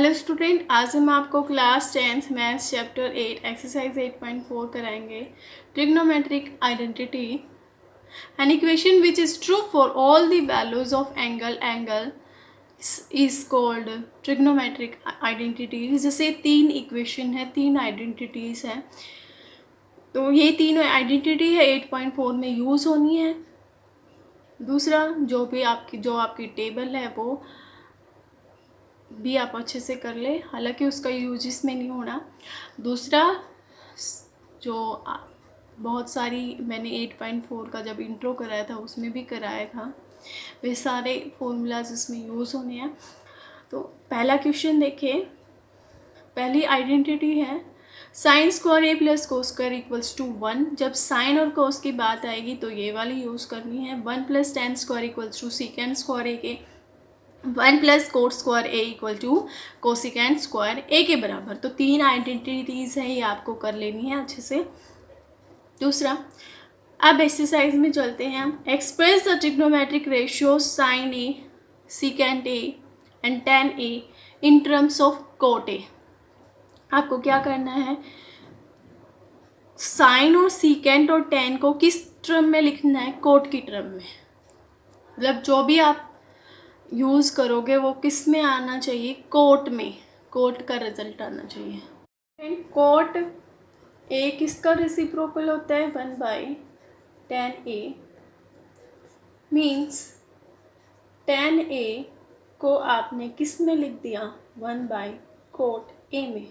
Hello student, आज हम आपको class 10th maths chapter 8 exercise 8.4 कराएंगे। Trigonometric identity an equation which is true for all the values of angle is called trigonometric identity. जैसे तीन equation है, तीन identities हैं, तो ये तीनों आइडेंटिटी है 8.4 में यूज़ होनी है। दूसरा जो आपकी टेबल है वो भी आप अच्छे से कर ले, हालांकि उसका यूज इसमें नहीं होना। दूसरा जो बहुत सारी मैंने 8.4 का जब इंट्रो कराया था उसमें भी कराया था, वे सारे फॉर्मूलाज इसमें यूज़ होने हैं। तो पहला क्वेश्चन देखिए, पहली आइडेंटिटी है sine square A plus cos square equals to 1। जब साइन और कोस की बात आएगी तो ये वाली यूज़ करनी है। 1 plus tan square equals to secant square ए के 1 plus cot square a equal to cosecant square ए के बराबर। तो तीन आइडेंटिटीज़ हैं, ये आपको कर लेनी है अच्छे से। दूसरा, अब एक्सरसाइज में चलते हैं हम। Express the trigonometric ratio sine a, secant a and tan a in terms of cot a. आपको क्या करना है, साइन और सीकेंड और टेन को किस टर्म में लिखना है? कोट की टर्म में। मतलब जो भी आप यूज़ करोगे वो किस में आना चाहिए? कोट में, कोट का रिजल्ट आना चाहिए। कोट ए किसका रेसिप्रोकल होता है? 1/10a। मीन्स 10a को आपने किस में लिख दिया? 1/कोट ए में।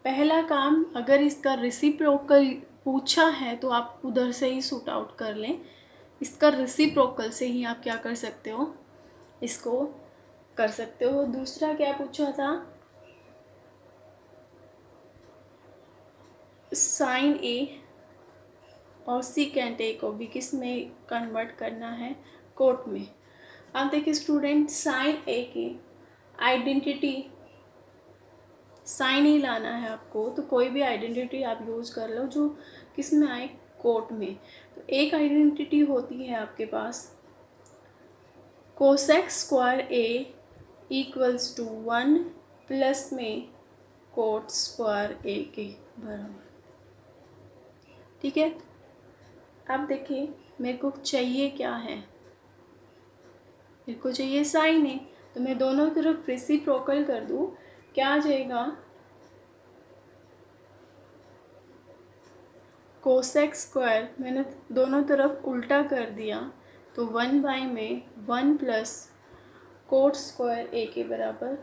पहला काम, अगर इसका रेसिप्रोकल पूछा है तो आप उधर से ही शूट आउट कर लें। इसका रेसिप्रोकल से ही आप क्या कर सकते हो, इसको कर सकते हो। दूसरा क्या पूछा था? साइन ए और सीकेंट ए को भी किस में कन्वर्ट करना है? कोट में। अब देखिए स्टूडेंट, साइन ए की आइडेंटिटी साइन ही लाना है आपको, तो कोई भी आइडेंटिटी आप यूज़ कर लो जो किस में आए? कोट में। तो एक आइडेंटिटी होती है आपके पास cosec square A equals to 1 plus में कोट स्क्वायर ए के बराबर। ठीक है, अब देखिए मेरे को चाहिए क्या है? मेरे को चाहिए साइन ए, तो मैं दोनों तरफ रेसिप्रोकल कर दूँ, क्या आ जाएगा? कोसेक स्क्वायर मैंने दोनों तरफ उल्टा कर दिया तो 1 में 1 प्लस कोट स्क्वायर ए के बराबर।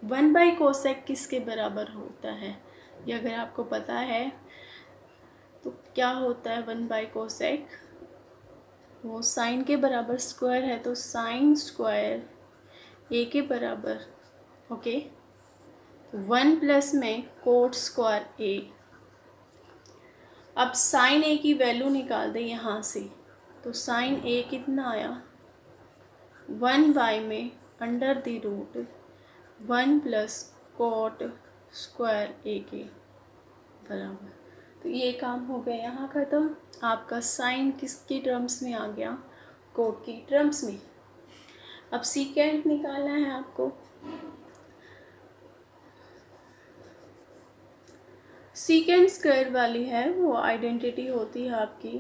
1/कोसेक किसके बराबर होता है? ये अगर आपको पता है तो क्या होता है 1/कोसेक? वो साइन के बराबर स्क्वायर है, तो साइन स्क्वायर ए के बराबर। ओके, 1 प्लस में कोट स्क्वायर ए। अब साइन ए की वैल्यू निकाल दें यहाँ से, तो साइन ए कितना आया? 1 में under the root 1 plus cot square ए के बराबर। तो ये काम हो गया यहाँ ख़त्म। आपका साइन किसकी टर्म्स में आ गया? कोट की टर्म्स में। अब सीकेंट निकालना है आपको। सीकेंट स्क्वायर वाली है वो आइडेंटिटी होती है आपकी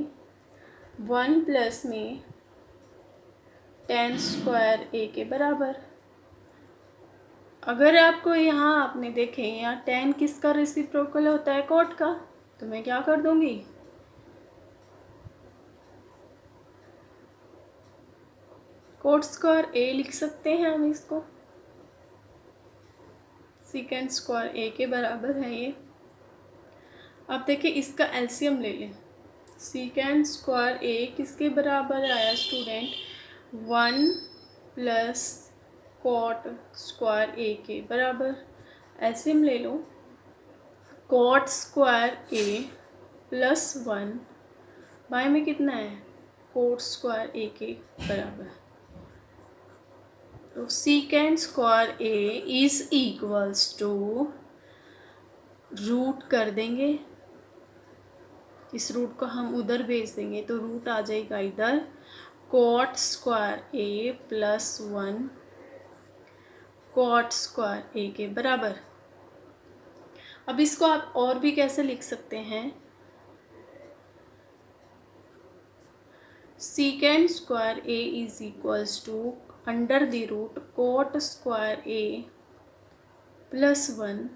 1 प्लस में 10 स्क्वायर ए के बराबर। अगर आपको यहाँ आपने देखे यहाँ 10 किसका रेसिप्रोकल होता है? कोट का। तो मैं क्या कर दूंगी, कोट स्क्वायर ए लिख सकते हैं हम इसको। सीकेंट स्क्वायर ए के बराबर है ये। अब देखिए इसका एलसीएम ले लें। सीकेंट स्क्वायर ए किसके बराबर आया स्टूडेंट? 1 प्लस कोट स्क्वायर ए के बराबर। एलसीएम ले लो। Cot square A plus 1 by में कितना है? कोट स्क्वायर ए के बराबर। तो secant square A is equals to, root कर देंगे, इस रूट को हम उधर भेज देंगे तो रूट आ जाएगा इधर। कोट स्क्वायर ए प्लस 1 कॉट स्क्वायर ए के बराबर। अब इसको आप और भी कैसे लिख सकते हैं, secant square A is equals to under the root cot square A plus 1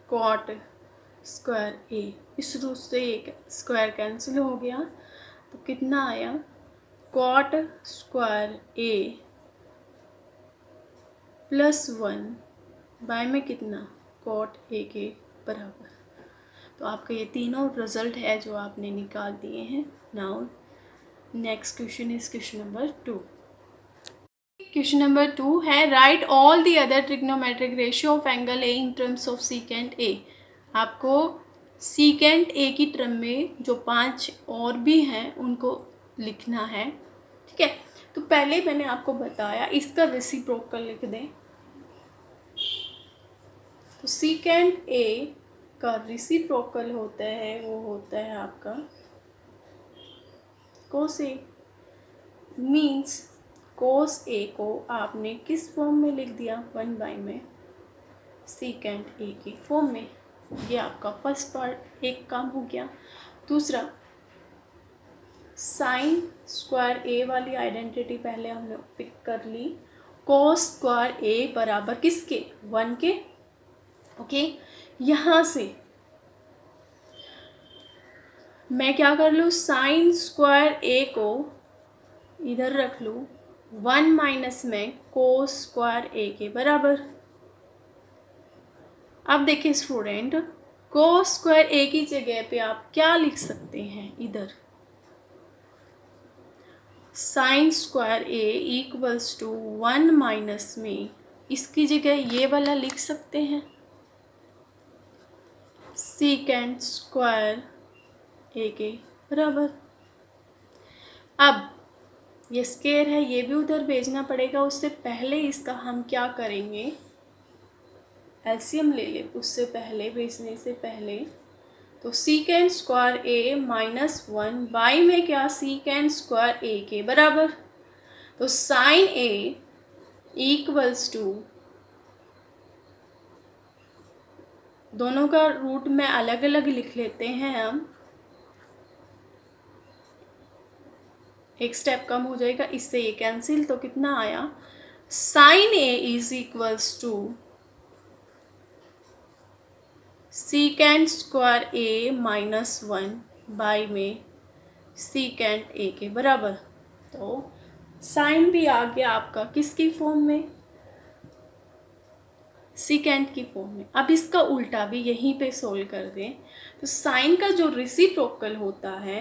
cot square a. इस रूट से एक स्क्वायर कैंसिल हो गया तो कितना आया, cot square A plus 1 by में कितना, कॉट ए के बराबर। तो आपका ये तीनों रिजल्ट है जो आपने निकाल दिए हैं। Now next question is question number 2। Question number 2 है right all the other trigonometric ratio of angle A in terms of secant A. आपको सीकेंट ए की टर्म में जो 5 और भी हैं उनको लिखना है, ठीक है। तो पहले मैंने आपको बताया इसका रेसिप्रोकल लिख दें। तो सीकेंट ए का रेसिप्रोकल होता है, वो होता है आपका कोस ए। मीन्स कोस ए को आपने किस फॉर्म में लिख दिया, 1 बाय में सीकेंट ए की फॉर्म में। ये आपका फर्स्ट पार्ट एक काम हो गया। दूसरा, साइन स्क्वायर ए वाली आइडेंटिटी पहले हमने पिक कर ली। कोस स्क्वायर ए बराबर किसके, 1 के, ओके। यहाँ से मैं क्या कर लूँ, साइन स्क्वायर ए को इधर रख लूँ, 1 माइनस में कोस स्क्वायर ए के बराबर। अब देखिए स्टूडेंट, कोस स्क्वायर ए की जगह पे आप क्या लिख सकते हैं, इधर sine square A equals to 1 minus में इसकी जगह ये वाला लिख सकते हैं, सीकेंट स्क्वायर ए के बराबर। अब ये स्केयर है, ये भी उधर भेजना पड़ेगा। उससे पहले इसका हम क्या करेंगे, एलसीएम ले ले उससे पहले, भेजने से पहले। तो secant square A minus 1 by में क्या, सीकेंट स्क्वायर ए के बराबर। तो साइन ए इक्वल्स टू, दोनों का रूट में अलग अलग लिख लेते हैं हम, एक स्टेप कम हो जाएगा, इससे ये कैंसिल। तो कितना आया, sine A is equals to secant square A minus 1 by में सीकेंट ए के बराबर। तो साइन भी आ गया आपका किसकी फॉर्म में, सीकेंट की फॉर्म में। अब इसका उल्टा भी यहीं पे सोल्व कर दें। तो साइन का जो रेसिप्रोकल होता है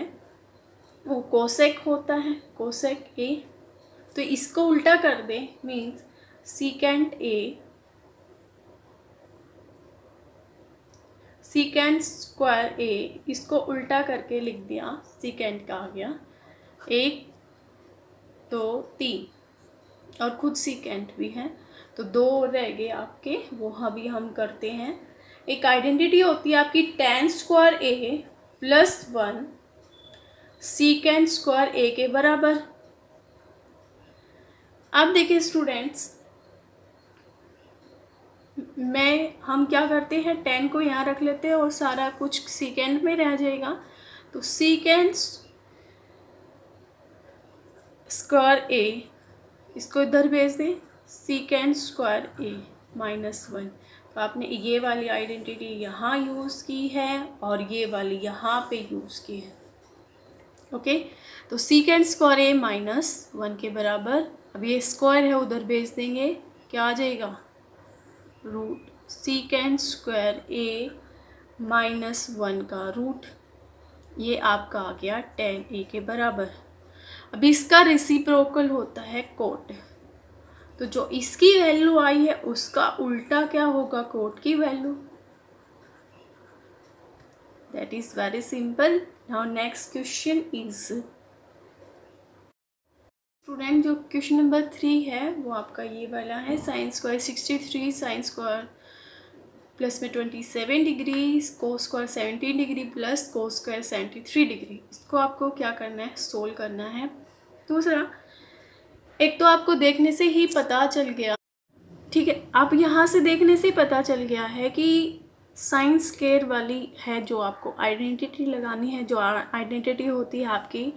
वो कोसेक होता है, कोसेक ए। तो इसको उल्टा कर दें, means secant a, secant square a, इसको उल्टा करके लिख दिया, सीकेंट का आ गया 1 2 3 और खुद सीकेंट भी है। तो 2 रह गए आपके, वो अभी हम करते हैं। एक आइडेंटिटी होती है आपकी tan स्क्वायर ए प्लस 1 सीकेंट स्क्वायर ए के बराबर। अब देखिए स्टूडेंट्स, हम क्या करते हैं, 10 को यहाँ रख लेते हैं और सारा कुछ सीकेंट में रह जाएगा। तो सीकेंट स्क्वायर ए, इसको इधर भेज दें, सीकेंट स्क्वायर ए माइनस 1। तो आपने ये वाली आइडेंटिटी यहाँ यूज़ की है और ये वाली यहाँ पे यूज़ की है, ओके। तो सीकेंट स्क्वायर ए माइनस 1 के बराबर। अब ये स्क्वायर है उधर भेज देंगे, क्या आ जाएगा, root secant square A minus 1 का रूट, ये आपका आ गया tan ए के बराबर। अब इसका रेसिप्रोकल होता है कोट। तो जो इसकी वैल्यू आई है उसका उल्टा क्या होगा, कोट की value. That is very simple. Now next question is, student जो क्वेश्चन नंबर 3 है वो आपका ये वाला है, sine square 63 sine square plus में 27 degree, cos square 17 degree plus cos square 73 degree. इसको आपको क्या करना है, सोल्व करना है। दूसरा, एक तो आपको देखने से ही पता चल गया, ठीक है, आप यहाँ से देखने से ही पता चल गया है कि साइन स्क्वायर वाली है जो आपको आइडेंटिटी लगानी है, जो आइडेंटिटी होती है आपकी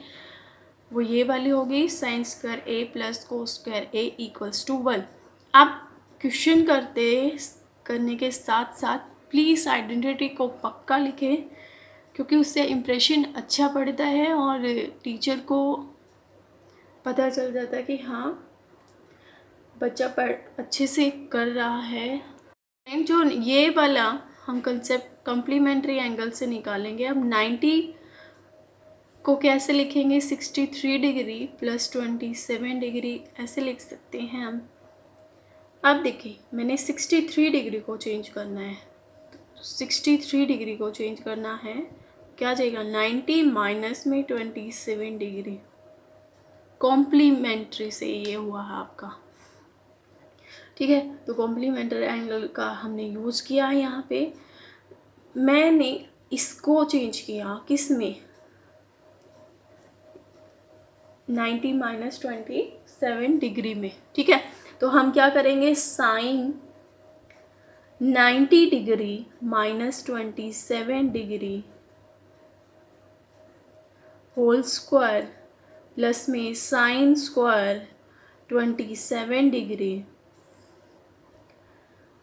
वो ये वाली होगी, sine square A plus cos square A equals to 1। आप क्वेश्चन करने के साथ साथ प्लीज़ आइडेंटिटी को पक्का लिखें, क्योंकि उससे इम्प्रेशन अच्छा पड़ता है और टीचर को पता चल जाता है कि हाँ बच्चा अच्छे से कर रहा है। जो ये वाला हम कंसेप्ट कॉम्प्लीमेंट्री एंगल से निकालेंगे। अब 90 को कैसे लिखेंगे, 63 डिग्री प्लस 27 डिग्री ऐसे लिख सकते हैं हम। अब देखिए मैंने 63 डिग्री को चेंज करना है, तो 63 डिग्री को चेंज करना है, क्या जाएगा 90 माइनस में 27 डिग्री, कॉम्प्लीमेंट्री से ये हुआ है आपका, ठीक है। तो कॉम्प्लीमेंट्री एंगल का हमने यूज़ किया है यहाँ पे। मैंने इसको चेंज किया किस में, 90 माइनस 27 डिग्री में, ठीक है। तो हम क्या करेंगे, sine 90 degree minus 27 degree whole square plus में साइन स्क्वायर 27 डिग्री।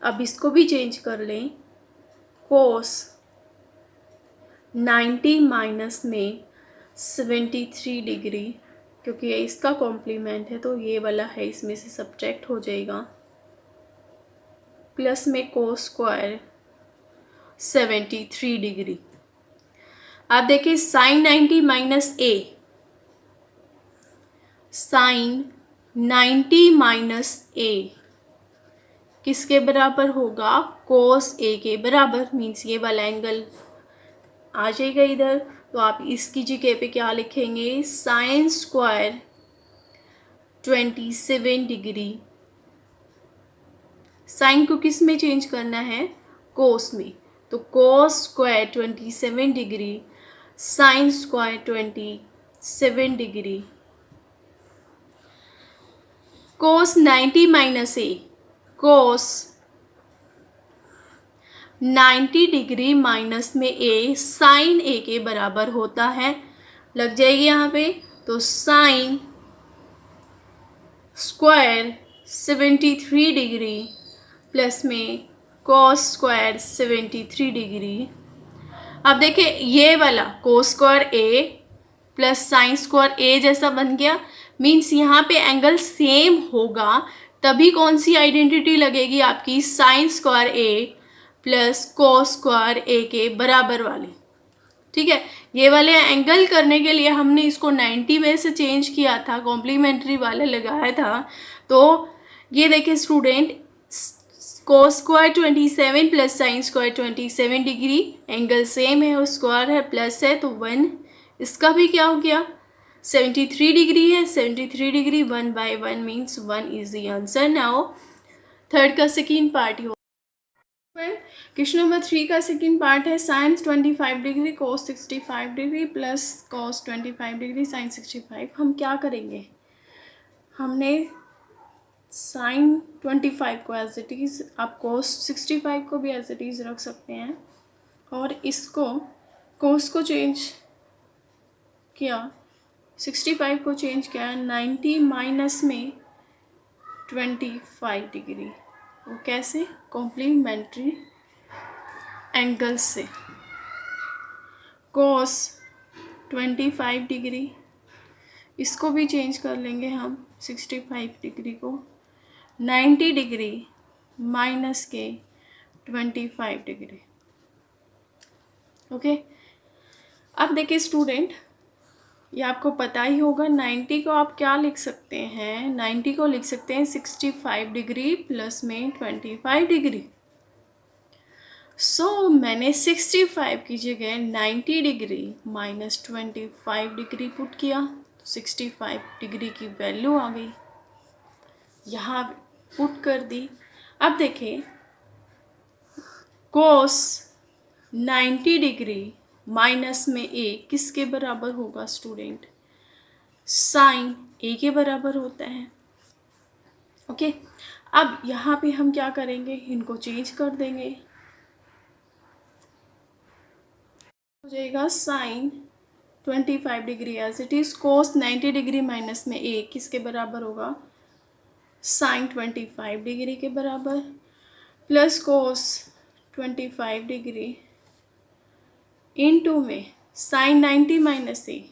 अब इसको भी चेंज कर लें, कोस 90 माइनस में 73 डिग्री, क्योंकि ये इसका कॉम्प्लीमेंट है तो ये वाला है इसमें से सब्ट्रैक्ट हो जाएगा, प्लस में कोस स्क्वायर 73 डिग्री। आप देखिए साइन 90 माइनस ए, साइन 90 माइनस ए किसके बराबर होगा, कोस ए के बराबर, मीन्स ये वाला एंगल आ जाएगा इधर। तो आप इसकी जगह पे क्या लिखेंगे, साइन स्क्वायर 27 डिग्री, साइन को किस में चेंज करना है, कोस में, तो cos square 27 degree sine square 27 degree, cos 90 minus a, cos 90 degree minus में ए साइन ए के बराबर होता है, लग जाएगी यहाँ पे। तो साइन स्क्वायर 73 डिग्री प्लस में कॉस स्क्वायर 73 डिग्री। अब देखिए ये वाला कोस स्क्वायर ए प्लस साइन स्क्वायर ए जैसा बन गया, मीन्स यहाँ पे एंगल सेम होगा, तभी कौन सी आइडेंटिटी लगेगी आपकी, साइन स्क्वायर ए प्लस कोस स्क्वायर ए के बराबर वाली, ठीक है। ये वाले एंगल करने के लिए हमने इसको 90 में से चेंज किया था, कॉम्प्लीमेंट्री वाले लगाया था। तो ये देखिए स्टूडेंट, कोस square 27 plus sign square 27 degree, angle same है और स्क्वायर है प्लस है तो 1, इसका भी क्या हो गया 73 डिग्री है, 73 degree 1/1 means 1 is the answer. Now third का सेकेंड पार्ट हो, क्वेश्चन नंबर 3 का सेकेंड पार्ट है, sine 25 degree cos 65 degree plus cos 25 degree sine 65। हम क्या करेंगे, हमने साइन 25 को एज इट इज़, आप कोस 65 को भी एज इट इज़ रख सकते हैं, और इसको कोस को चेंज किया, 65 को चेंज किया 90 माइनस में 25 डिग्री, वो कैसे, कॉम्प्लीमेंट्री एंगल से, कोस 25 डिग्री, इसको भी चेंज कर लेंगे हम 65 डिग्री को 90 डिग्री माइनस के 25 डिग्री, ओके। अब देखिए स्टूडेंट, ये आपको पता ही होगा 90 को आप क्या लिख सकते हैं, 90 को लिख सकते हैं 65 डिग्री प्लस में 25 डिग्री। सो मैंने 65 की जगह 90 डिग्री माइनस 25 डिग्री पुट किया, तो 65 डिग्री की वैल्यू आ गई, यहाँ पुट कर दी। अब देखिए कोस 90 डिग्री माइनस में ए किसके बराबर होगा स्टूडेंट, साइन ए के बराबर होता है, ओके, अब यहाँ पे हम क्या करेंगे, इनको चेंज कर देंगे। हो जाएगा sine 25 degree as it is, cos 90 degree minus में ए किसके बराबर होगा, साइन 25 डिग्री के बराबर, प्लस कोस 25 डिग्री इनटू में साइन 90 माइनस ए,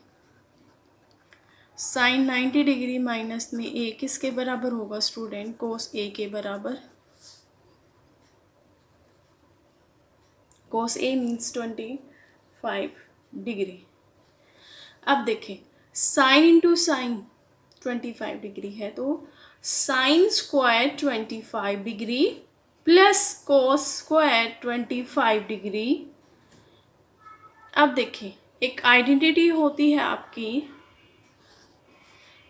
साइन 90 डिग्री माइनस में ए किसके बराबर होगा स्टूडेंट, कोस ए के बराबर। Cos a means 25 degree. अब देखें साइन इंटू साइन 25 डिग्री है, तो sine square 25 degree plus cos square 25 degree. अब देखें एक आइडेंटिटी होती है आपकी,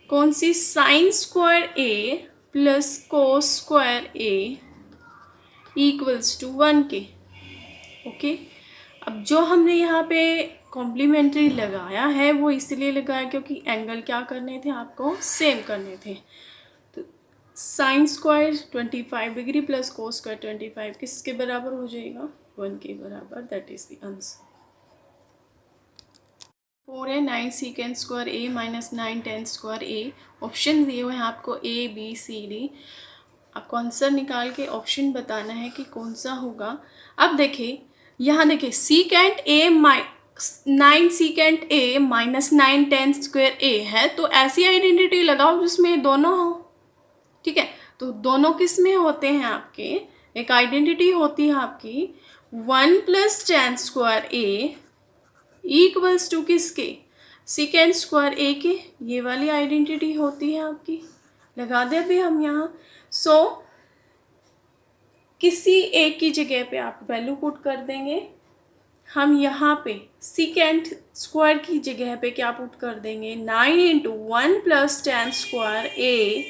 कौन सी, sine square A plus cos square A equals to 1 के। ओके, अब जो हमने यहाँ पे कॉम्प्लीमेंट्री लगाया है वो इसलिए लगाया क्योंकि एंगल क्या करने थे, आपको सेम करने थे। तो sine square 25 degree plus cos square 25 किसके बराबर हो जाएगा, 1 के बराबर। That is the answer. 4 है 9 सीकेंड square A minus 9 tan square A. Option दिए हुए हैं आपको A B C D, आपको आंसर निकाल के ऑप्शन बताना है कि कौन सा होगा। अब देखिए यहाँ देखिए सीकेंड ए 9 सीकेंड ए माइनस 9 टेन स्क्वायर ए है, तो ऐसी आइडेंटिटी लगाओ जिसमें दोनों हो। ठीक है, तो दोनों किस में होते हैं आपके, एक आइडेंटिटी होती है आपकी 1 plus tan square A equals to किसके, सीकेंड स्क्वायर ए के, ये वाली आइडेंटिटी होती है आपकी। लगा दे अभी हम यहाँ। सो किसी एक की जगह पे आप वैल्यू पुट कर देंगे। हम यहाँ पे सीकेंड स्क्वायर की जगह पे क्या पुट कर देंगे, 9 इंटू 1 प्लस टेन स्क्वायर ए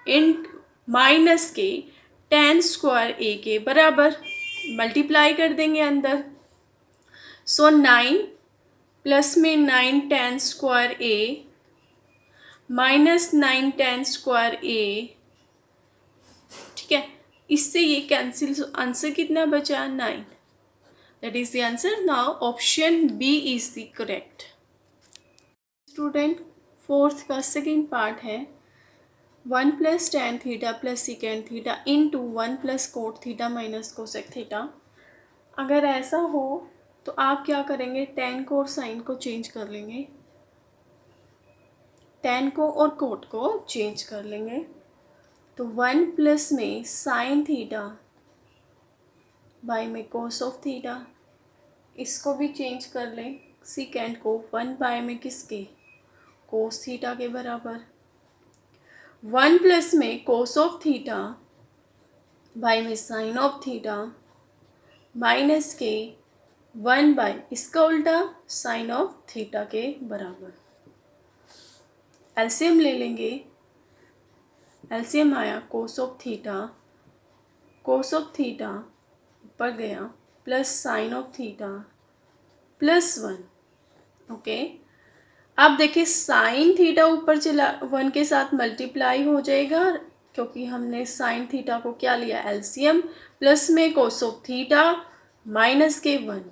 इन माइनस के टेन स्क्वायर ए के बराबर, मल्टीप्लाई कर देंगे अंदर। सो 9 प्लस में 9 tan square A minus 9 tan square A. ठीक है, इससे ये कैंसिल, आंसर कितना बचा, 9। That is the answer. Now option B is the correct. Student fourth का सेकेंड पार्ट है 1 plus tan theta plus secant theta into 1 plus cot theta minus cosec theta. अगर ऐसा हो तो आप क्या करेंगे, टेन को और साइन को चेंज कर लेंगे, टेन को और कोट को चेंज कर लेंगे। तो 1 प्लस में साइन थीटा बाय में कोस ऑफ थीटा, इसको भी चेंज कर लें, सीकेंड को 1 बाय में किसके, कोस थीटा के बराबर। 1 प्लस में कोस ऑफ थीटा बाय में साइन ऑफ थीटा माइनस के 1 बाय इसका उल्टा साइन ऑफ थीटा के बराबर। एलसीएम ले लेंगे, एलसीएम आया कोस of theta, cos of theta ऊपर गया plus sign of theta plus 1। Okay, अब देखिए साइन थीटा ऊपर चला 1 के साथ मल्टीप्लाई हो जाएगा क्योंकि हमने साइन थीटा को क्या लिया, एलसीएम, प्लस में कोस ऑफ थीटा माइनस के 1।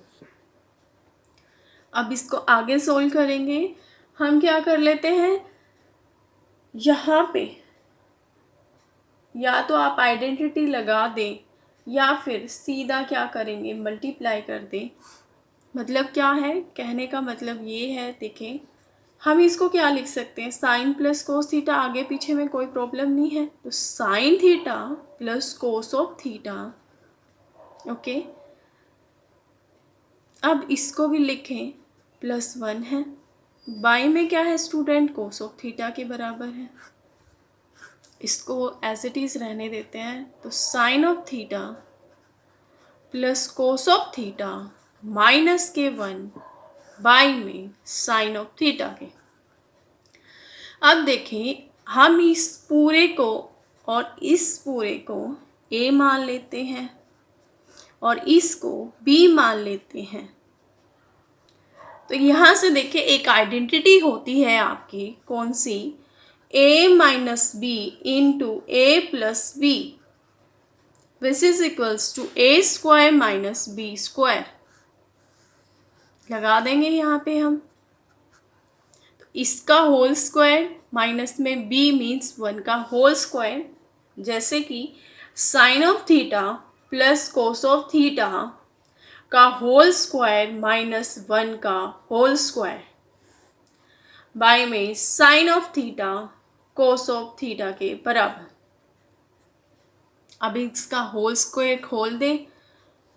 अब इसको आगे सोल्व करेंगे। हम क्या कर लेते हैं, यहाँ पे या तो आप आइडेंटिटी लगा दें या फिर सीधा क्या करेंगे, मल्टीप्लाई कर दें। मतलब क्या है, कहने का मतलब ये है, देखें हम इसको क्या लिख सकते हैं, साइन प्लस कोस थीटा, आगे पीछे में कोई प्रॉब्लम नहीं है, तो sine theta plus cos of theta. Okay, अब इसको भी लिखें, प्लस 1 है, बाई में क्या है स्टूडेंट, कोस ऑफ थीटा के बराबर है। इसको एज इट इज़ रहने देते हैं, तो sine of theta plus cos of theta minus के 1 बाई में साइन ऑफ थीटा के। अब देखें हम इस पूरे को और इस पूरे को A मान लेते हैं और इसको B मान लेते हैं। तो यहाँ से देखिए एक आइडेंटिटी होती है आपकी, कौन सी, a minus B into A plus B which is equals to A square minus B square लगा देंगे यहाँ पे हम। तो इसका होल स्क्वायर माइनस में b मीन्स 1 का होल स्क्वायर, जैसे कि sine of theta plus cos of theta का होल स्क्वायर माइनस 1 का होल स्क्वायर बाय में sine of theta cos of theta के बराबर। अब इसका होल स्क्वायर खोल दें,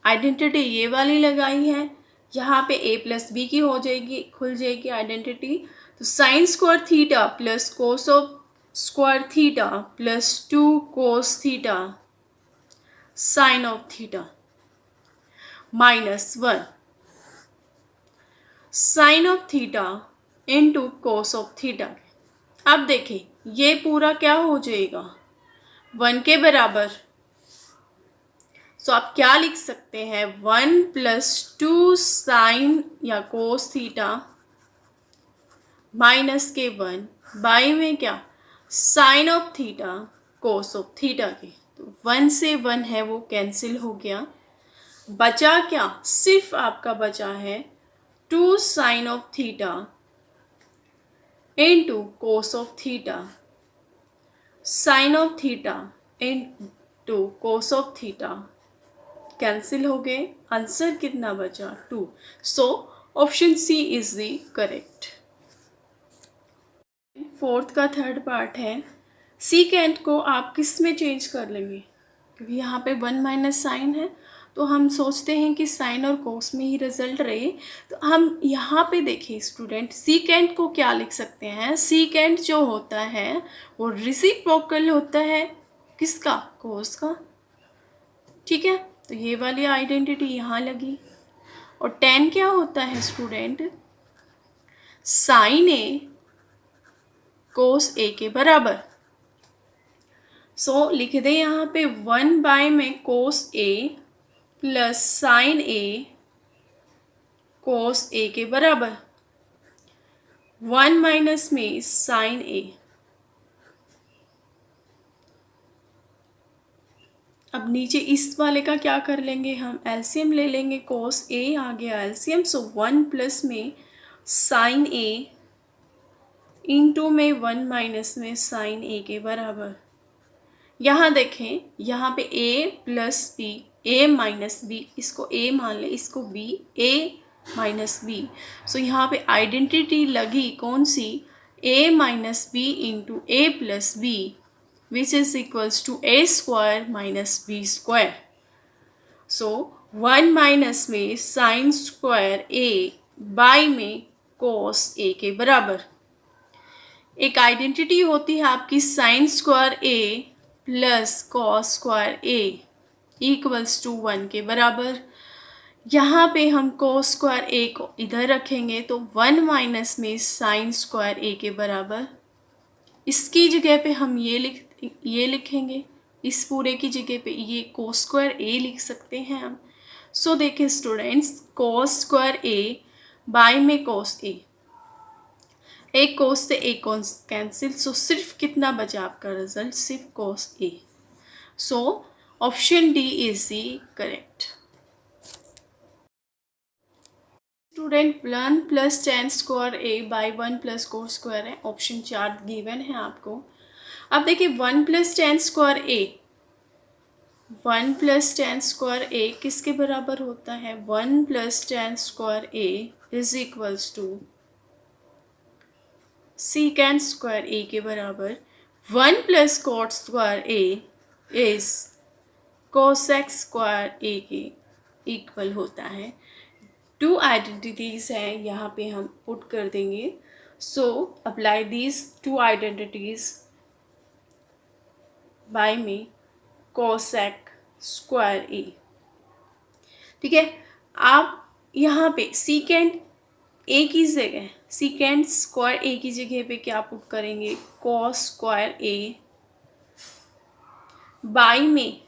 आइडेंटिटी ये वाली लगाई है, यहाँ पे a प्लस बी की हो जाएगी, खुल जाएगी आइडेंटिटी। तो sine square theta plus cos of square theta plus 2 cos theta sine of theta minus 1 sine of theta into cos of theta. अब देखिए ये पूरा क्या हो जाएगा 1 के बराबर। सो आप क्या लिख सकते हैं 1 प्लस 2 साइन या कोस थीटा माइनस के 1 बाई में क्या sine of theta cos of theta के। तो 1 से 1 है वो कैंसिल हो गया, बचा क्या सिर्फ आपका बचा है 2 sine of theta into cos of theta sine of theta into cos of theta cancel हो गए। आंसर कितना बचा 2। So option C is the correct. Fourth का थर्ड पार्ट है सीकेंट को आप किस में चेंज कर लेंगे, क्योंकि यहाँ पे 1 माइनस साइन है तो हम सोचते हैं कि साइन और कोस में ही रिजल्ट रहे। तो हम यहाँ पे देखिए स्टूडेंट सीकेंट को क्या लिख सकते हैं, सीकेंट जो होता है वो रेसिप्रोकल होता है किसका कोस का, ठीक है। तो ये वाली आइडेंटिटी यहाँ लगी। और tan क्या होता है student sine A cos a के बराबर। सो लिख दे यहाँ पे 1 बाय में कोस ए plus sign A cos a के बराबर 1 माइनस में साइन ए। अब नीचे इस वाले का क्या कर लेंगे हम एलसीएम ले लेंगे, कोस ए आ गया एलसीएम। सो 1 प्लस में साइन ए इंटू में 1 माइनस में साइन ए के बराबर। यहाँ देखें यहाँ पे a plus B a minus B, इसको a मान ले इसको b a minus B. So यहाँ पे आइडेंटिटी लगी कौन सी a minus B into A plus B which is equals to a square minus b square. So 1 minus में साइन स्क्वायर a बाई में कोस a के बराबर। एक आइडेंटिटी होती है आपकी sine square a plus cos square a equals to 1 के बराबर। यहाँ पे हम कोस स्क्वायर a को इधर रखेंगे तो 1 माइनस में साइन स्क्वायर a के बराबर। इसकी जगह पे हम ये लिखेंगे, इस पूरे की जगह पे ये कोस स्क्वायर a लिख सकते हैं हम। सो देखिए students cos square a by में कोस a, एक कोस से एक कोस कैंसिल। सो सिर्फ कितना बचा आपका रिजल्ट सिर्फ cos a। So option D is the correct. Student 1 plus tan square a by 1 plus cos square है, ऑप्शन 4 गिवन है आपको। अब देखिए 1 plus tan square a, 1 plus tan square a किसके बराबर होता है 1 plus tan square a is equals to secant square a के बराबर। 1 plus cot square a is cosec square a के इक्वल होता है। 2 आइडेंटिटीज़ हैं यहाँ पे हम पुट कर देंगे। So apply these 2 identities by में कोसेक स्क्वायर ए, ठीक है। आप यहाँ पे सीकेंट ए की जगह सीकेंट स्क्वायर ए की जगह पे क्या पुट करेंगे कॉस स्क्वायर ए बाय में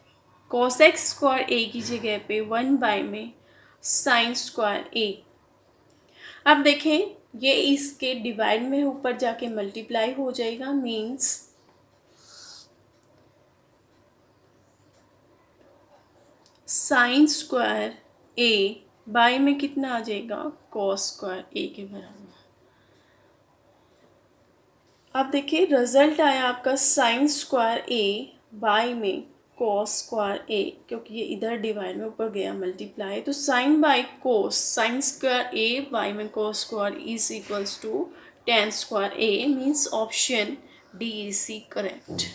कोसेक स्क्वायर ए की जगह पे 1 बाय में साइन स्क्वायर ए। अब देखें ये इसके डिवाइड में ऊपर जाके मल्टीप्लाई हो जाएगा, means sign square a by में कितना आ जाएगा, कॉस स्क्वायर ए के बराबर। अब देखिए रिजल्ट आया आपका साइन स्क्वायर ए बाई में कॉस स्क्वायर ए, क्योंकि ये इधर डिवाइड में ऊपर गया मल्टीप्लाई, तो sine by cos, sine square a by में cos square is equals to ten square a, means option D is C correct.